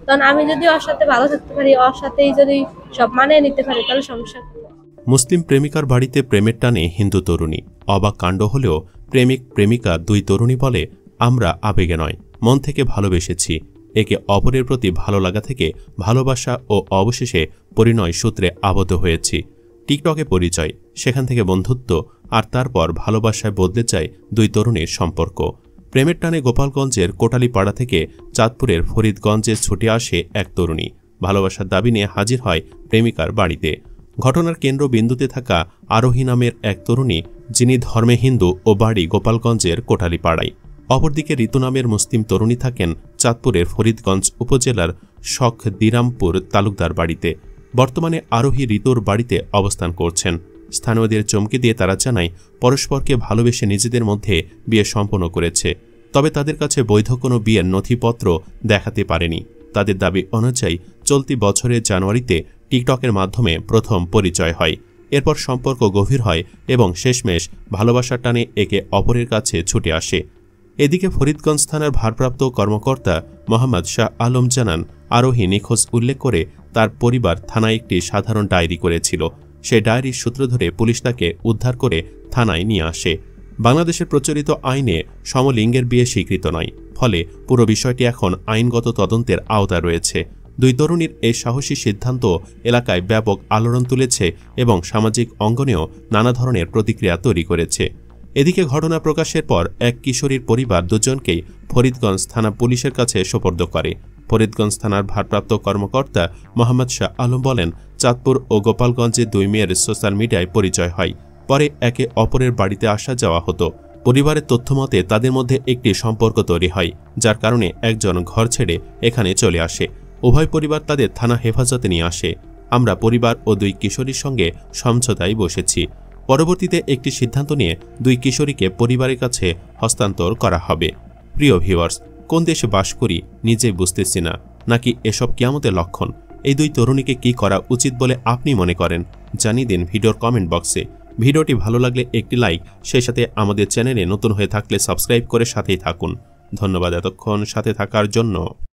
কারণ আমি যদি ওর সাথে ভালো থাকতে পারি, ওর সাথেই যদি সব মানিয়ে নিতে পারি, তাহলে সমস্যা কি? মুসলিম প্রেমিকার বাড়িতে প্রেমের টানে হিন্দু তরুণী। অবাক কাণ্ড হলেও প্রেমিক প্রেমিকা দুই তরুণী বলে, আমরা আবেগে নয়, মন থেকে ভালোবেসেছি। একে অপরের প্রতি ভালো লাগা থেকে ভালোবাসা ও অবশেষে পরিণয় সূত্রে আবদ্ধ হয়েছি। টিকটকে পরিচয়, সেখান থেকে বন্ধুত্ব, আর তারপর ভালোবাসায় বদলে যায় দুই তরুণীর সম্পর্ক। প্রেমের টানে গোপালগঞ্জের কোটালীপাড়া থেকে চাঁদপুরের ফরিদগঞ্জে ছুটে আসে এক তরুণী। ভালোবাসার দাবি নিয়ে হাজির হয় প্রেমিকার বাড়িতে। ঘটনার কেন্দ্রবিন্দুতে থাকা আরোহী নামের এক তরুণী, যিনি ধর্মে হিন্দু ও বাড়ি গোপালগঞ্জের কোটালীপাড়ায়। অপরদিকে ঋতু নামের মুসলিম তরুণী থাকেন চাঁদপুরের ফরিদগঞ্জ উপজেলার শখ দিরামপুর তালুকদার বাড়িতে। বর্তমানে আরোহী ঋতুর বাড়িতে অবস্থান করছেন। স্থানীয়দের চমকে দিয়ে তারা জানায়, পরস্পরকে ভালোবেসে নিজেদের মধ্যে বিয়ে সম্পন্ন করেছে, তবে তাদের কাছে বৈধ কোনো বিয়ের নথিপত্র দেখাতে পারেনি। তাদের দাবি অনুযায়ী চলতি বছরের জানুয়ারিতে টিকটকের মাধ্যমে প্রথম পরিচয় হয়। এরপর সম্পর্ক গভীর হয় এবং শেষমেশ ভালোবাসার টানে একে অপরের কাছে ছুটে আসে। এদিকে ফরিদগঞ্জ থানার ভারপ্রাপ্ত কর্মকর্তা মোহাম্মদ শাহ আলম জানান, আরোহী নিখোঁজ উল্লেখ করে তার পরিবার থানায় একটি সাধারণ ডায়েরি করেছিল। সেই ডায়েরির সূত্র ধরে পুলিশ তাকে উদ্ধার করে থানায় নিয়ে আসে। বাংলাদেশের প্রচলিত আইনে সমলিঙ্গের বিয়ে স্বীকৃত নয়, ফলে পুরো বিষয়টি এখন আইনগত তদন্তের আওতায় রয়েছে। দুই তরুণীর এই সাহসী সিদ্ধান্ত এলাকায় ব্যাপক আলোড়ন তুলেছে এবং সামাজিক অঙ্গনেও নানা ধরনের প্রতিক্রিয়া তৈরি করেছে। এদিকে ঘটনা প্রকাশের পর এক কিশোরীর পরিবার দুজনকেই ফরিদগঞ্জ থানা পুলিশের কাছে সোপর্দ করে। ফরিদগঞ্জ থানার ভারপ্রাপ্ত কর্মকর্তা মোহাম্মদ শাহ আলম বলেন, চাঁদপুর ও গোপালগঞ্জে দুই মেয়ের সোশ্যাল মিডিয়ায় পরিচয় হয়। পরে একে অপরের বাড়িতে আসা যাওয়া হতো। পরিবারের তথ্যমতে তাদের মধ্যে একটি সম্পর্ক তৈরি হয়, যার কারণে একজন ঘর ছেড়ে এখানে চলে আসে। উভয় পরিবার তাদের থানা হেফাজতে নিয়ে আসে। আমরা পরিবার ও দুই কিশোরীর সঙ্গে সমঝোতায় বসেছি। পরবর্তীতে একটি সিদ্ধান্ত নিয়ে দুই কিশোরীকে পরিবারের কাছে হস্তান্তর করা হবে। প্রিয় ভিউয়ার্স, কোন দেশে বাস করি নিজেই বুঝতেছি না, নাকি এসব কিয়ামতের লক্ষণ? এই দুই তরুণীকে কি করা উচিত বলে আপনি মনে করেন? জানিয়ে দিন ভিডিওর কমেন্ট বক্সে। ভিডিওটি ভালো লাগলে একটি লাইক, সেই সাথে আমাদের চ্যানেলে নতুন হয়ে থাকলে সাবস্ক্রাইব করে সাথেই থাকুন। ধন্যবাদ এতক্ষণ সাথে থাকার জন্য।